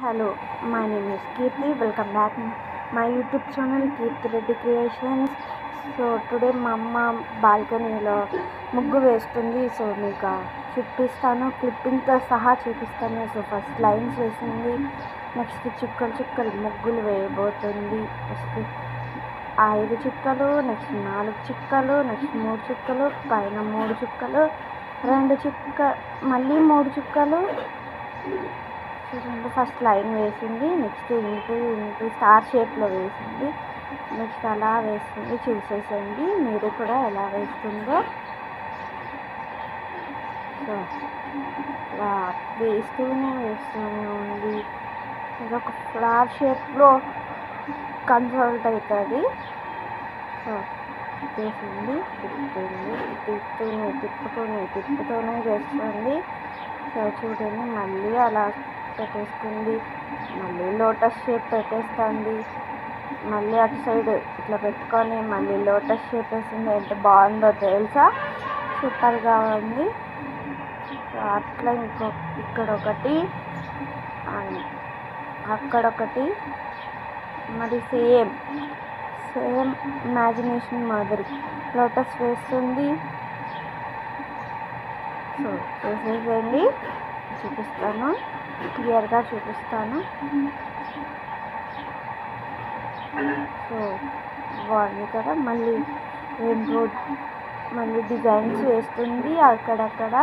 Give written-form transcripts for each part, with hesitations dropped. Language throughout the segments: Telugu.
Hello, my name is Kirti. Welcome back my YouTube channel Kirti Reddy Creations. So today మా అమ్మ బాల్కనీలో ముగ్గు వేస్తుంది. సో మీకు చూపిస్తాను, క్లిప్పింగ్తో సహా చూపిస్తాను. సో ఫస్ట్ లైన్స్ వేసింది, నెక్స్ట్ చుక్కలు ముగ్గులు వేయబోతుంది. ఫస్ట్ 5 చుక్కలు, నెక్స్ట్ 4 చుక్కలు, నెక్స్ట్ 3 చుక్కలు, పైన 3 చుక్కలు, 2 మళ్ళీ 3 చుక్కలు. చూడండి, ఫస్ట్ లైన్ వేసింది, నెక్స్ట్ ఇంటూ స్టార్ షేప్లో వేసింది, నెక్స్ట్ అలా వేస్తుంది. చూసేసండి మీరు కూడా ఎలా వేస్తుందో. సో ఇలా వేస్తూనే ఉంది. ఇదొక ఫ్లవర్ షేప్లో కన్సల్ట్ అవుతుంది. సో వేసింది, తిప్పుతూనే వేస్తుంది. సో చూడండి, మళ్ళీ అలా పెట్టేసుకుంది, మళ్ళీ లోటస్ షేప్ పెట్టేస్తుంది, మళ్ళీ అటు సైడ్ ఇట్లా పెట్టుకొని మళ్ళీ లోటస్ షేప్ వేసింది. ఎంత బాగుందో తెలుసా, సూపర్గా ఉంది. సో అట్లా ఇక్కడ ఒకటి, అక్కడొకటి, మరి సేమ్ ఇమాజినేషన్ మాదిరి లోటస్ వేస్తుంది. సో వేసేసేయండి, చూపిస్తాను, క్లియర్గా చూపిస్తాను. సో బాగుంది కదా. మళ్ళీ డిజైన్స్ వేస్తుంది అక్కడక్కడ.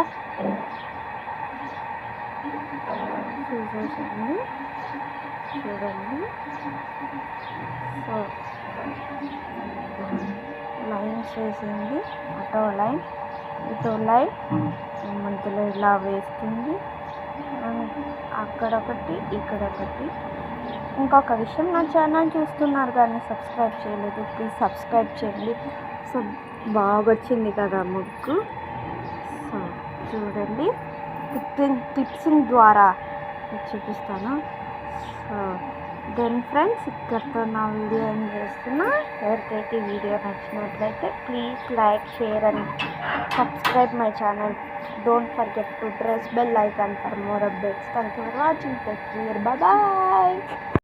చూసేసండి, చూడండి. సో లైన్స్ వేసింది, అటో లైన్ ఇటో లైన్, మధ్యలో ఇలా వేస్తుంది, అక్కడొకటి ఇక్కడొకటి. ఇంకొక విషయం, నా ఛానల్ చూస్తున్నారు కానీ సబ్స్క్రైబ్ చేయలేదు, ప్లీజ్ సబ్స్క్రైబ్ చేయండి. సో బాగా వచ్చింది కదా ముగ్గు. సో చూడండి, క్లిప్సింగ్ ద్వారా చూపిస్తాను. సో దెన్ ఫ్రెండ్స్, ఇక్కడితో నా వీడియో ఏం చేస్తున్నా. ఎవరికైతే వీడియో నచ్చినట్లయితే please like, share and subscribe my channel. Don't forget to press bell icon for more updates. Thank you for watching. Take care. Bye bye.